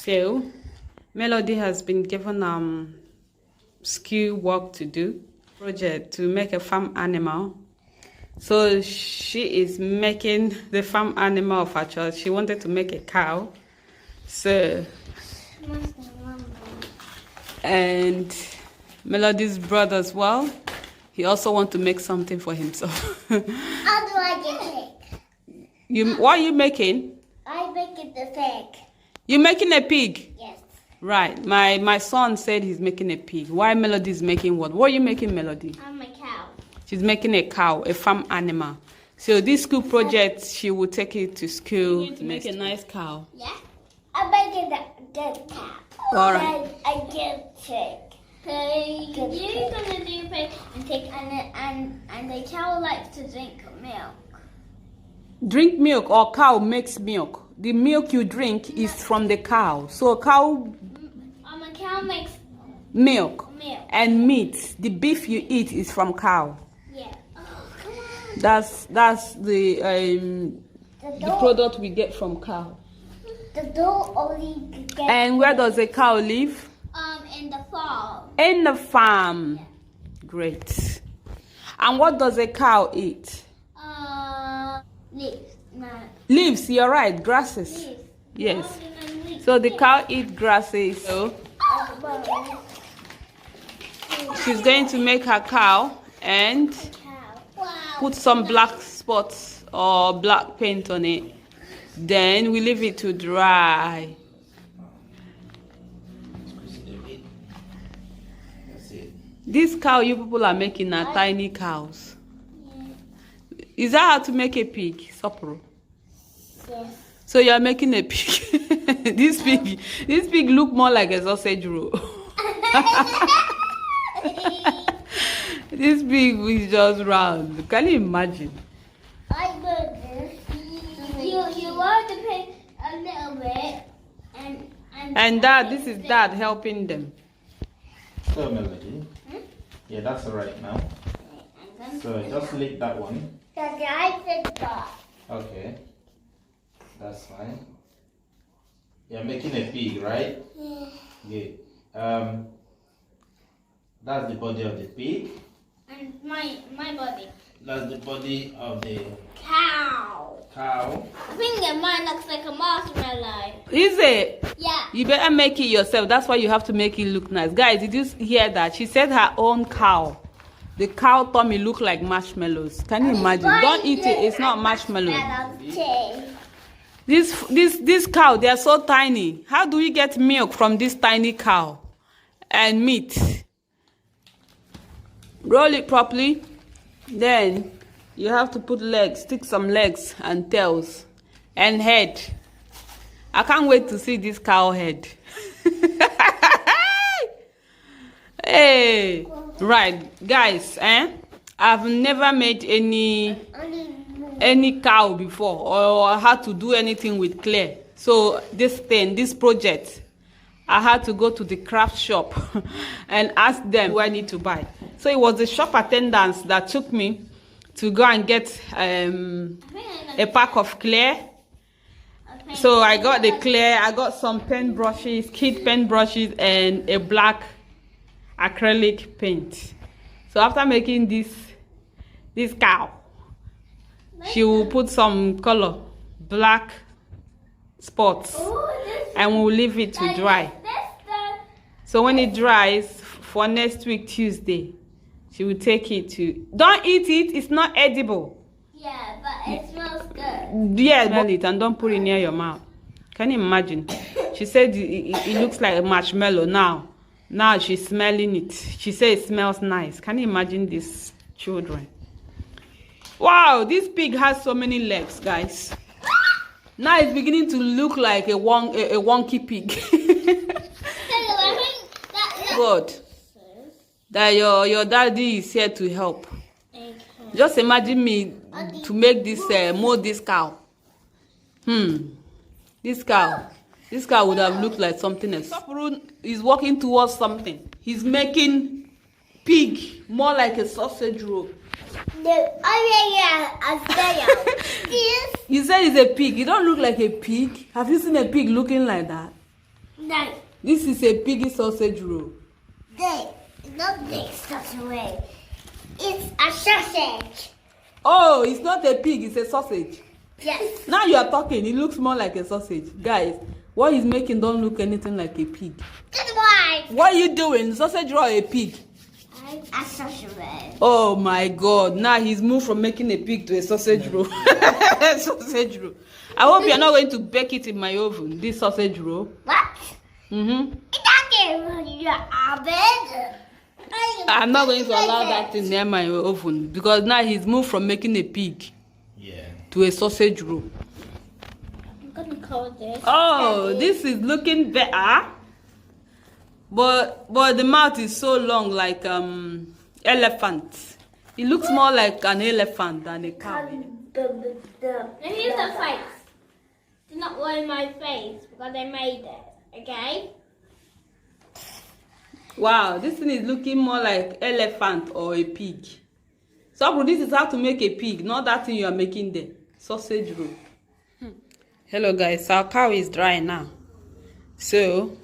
So, Melody has been given skill work to do, project to make a farm animal. So she is making the farm animal of her choice. She wanted to make a cow. So, and Melody's brother as well. He also wants to make something for himself. How do I get pig? What are you making? I'm making the pig. You're making a pig? Yes. Right. My son said he's making a pig. Why Melody is making what? What are you making, Melody? I'm a cow. She's making a cow, a farm animal. So this school project, she will take it to school to make a nice cow. Yeah. I'm making a good cow. All right. I get pig. So you're gonna do pig and take and the cow likes to drink milk. Drink milk or cow makes milk. The milk you drink is from the cow. So cow A cow makes milk milk. and meat. The beef you eat is from cow. Yeah. Oh, come on. That's the product we get from cow. The dog only gets. And where does a cow live? In the farm. In the farm. Yeah. Great. And what does a cow eat? Leaves. No. Leaves, you're right. Grasses. Leaves. Yes. Leaves. So the cow eats grasses. So she's going to make her cow and Wow. put some black spots or black paint on it. Then we leave it to dry. This cow you people are making are tiny cows. Yeah. Is that how to make a pig, Sopro? Yes. So you are making a pig. This pig look more like a sausage roll. This pig is just round. Can you imagine? I got this. You want to pig a little bit And Dad, this is Dad helping them. So Melody, yeah, that's all right now. So just lick that one. Daddy, I did that. Okay, that's fine. You're making a pig, right? Yeah. Good. That's the body of the pig. And my body. That's the body of the Cow. cow. I think that mine looks like a marshmallow. Is it? Yeah. You better make it yourself. That's why you have to make it look nice. Guys, did you hear that? She said her own cow. The cow tummy look like marshmallows. Can you imagine? Don't eat it. It's not marshmallow. This cow, they are so tiny. How do we get milk from this tiny cow? And meat. Roll it properly. Then you have to put legs, stick some legs and tails and head. I can't wait to see this cow head. Hey, right, guys, I've never made any cow before or had to do anything with clay. So this project, I had to go to the craft shop and ask them what I need to buy. So it was the shop attendants that took me to go and get a pack of clay. So I got the clay, I got some pen brushes, kid pen brushes, and a black acrylic paint. So after making this cow, she will put some color, black spots, and we'll leave it to dry. So when it dries, for next week Tuesday, she will take it to. Don't eat it, it's not edible. Yeah, but it smells good. Yeah, smell it and don't put it near your mouth. Can you imagine? She said it looks like a marshmallow now. Now she's smelling it. She said it smells nice. Can you imagine these children? Wow, this pig has so many legs, guys. Now it's beginning to look like a wonky pig. God, that your daddy is here to help. Just imagine me to make this mold this cow. This cow would have looked like something else. Saprun is walking towards something. He's making pig more like a sausage roll. No, You said it's a pig. You don't look like a pig. Have you seen a pig looking like that? No. This is a piggy sausage roll. No, it's not big sausage. It's a sausage. Oh, it's not a pig, it's a sausage. Yes. Now you are talking, it looks more like a sausage. Guys, what he's making don't look anything like a pig. That's why. What are you doing? Sausage roll or a pig? A sausage. Oh my God, now he's moved from making a pig to a sausage roll. Sausage roll. I hope you're not going to bake it in my oven, this sausage roll. What? Mm-hmm. It's your oven. I'm not going to allow that in near my oven because now he's moved from making a pig to a sausage roll. I'm gonna call this. Oh, this is looking better. But the mouth is so long like elephant. It looks more like an elephant than a cow. Let me use the face. Do not worry my face because I made it. Okay? Wow, this thing is looking more like elephant or a pig. So this is how to make a pig, not that thing you are making there. Sausage roll. Hello guys, our cow is dry now. So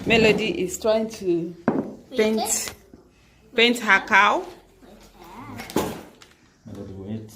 Melody is trying to paint her cow. Melody, wait.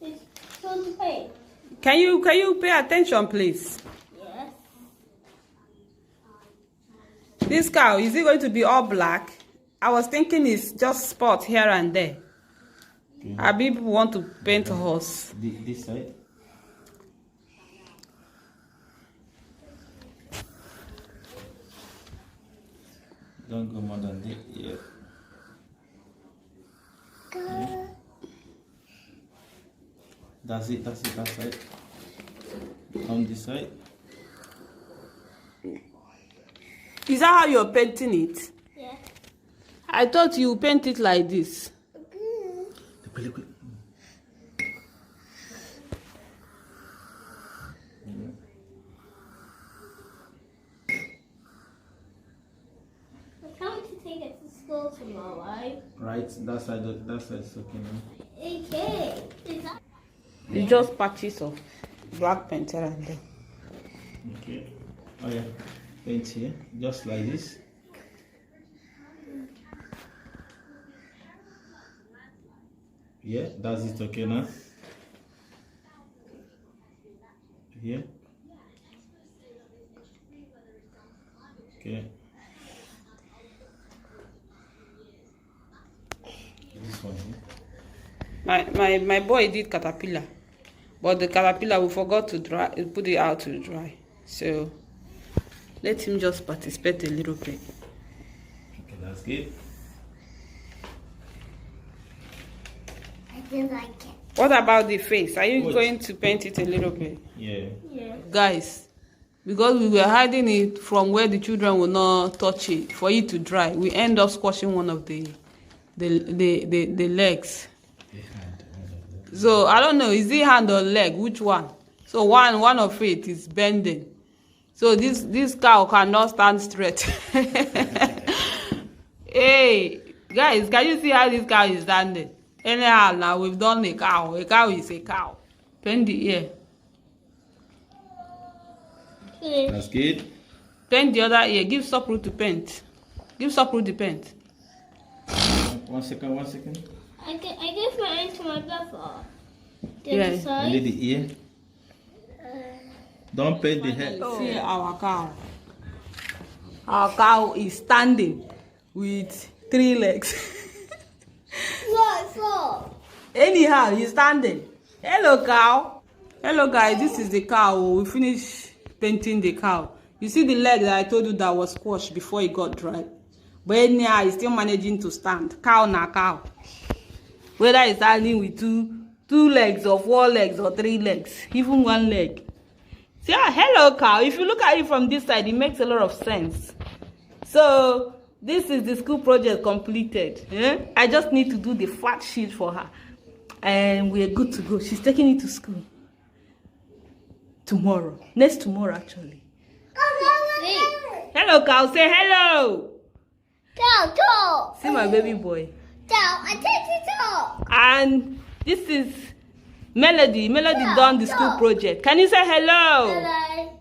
It's on the page. Can you pay attention, please? Yes. This cow, is it going to be all black? I was thinking it's just spots here and there. Okay. I people want to paint a horse. This side. Don't go more than this. Yeah. Yeah. That's it. That side. On this side. Is that how you're painting it? Yeah. I thought you paint it like this. I can't wait to take it to school tomorrow. Right. That side is okay now. Okay. It's just patches of black paint here and there. Okay. Oh yeah. Paint here, just like this. Yeah, that's it. Okay now. Here. Okay. This one here. My boy did caterpillar, but the caterpillar we forgot to dry, put it out to dry. So let him just participate a little bit. Okay, that's good. I do like it. What about the face? Are you going to paint it a little bit? Yeah. Yeah. Guys, because we were hiding it from where the children will not touch it for it to dry, we end up squashing one of the legs. So I don't know, is it hand or leg? Which one? So one of it is bending. So this cow cannot stand straight. Hey guys, can you see how this cow is standing? Anyhow, now we've done a cow. A cow is a cow. Paint the ear. That's good. Paint the other ear. Give Sopru to paint. Give Sopru the paint. 1 second. I gave my hand to my brother. Yeah. Only the ear. Don't paint the head. See our cow. Our cow is standing with 3 legs. Four. Anyhow, he's standing. Hello, cow. Hello, guys. This is the cow. We finished painting the cow. You see the leg that I told you that was squashed before it got dry. But anyhow, he's still managing to stand. Cow na cow. Whether he's standing with two legs or 4 legs or 3 legs, even 1 leg. See, hello, cow. If you look at it from this side, it makes a lot of sense. So this is the school project completed. I just need to do the fat sheet for her. And we're good to go. She's taking it to school. Tomorrow. Next tomorrow, actually. Hello, cow. Say hello. See my baby boy. I take it off. And this is Melody done the school project. Can you say hello? Hello.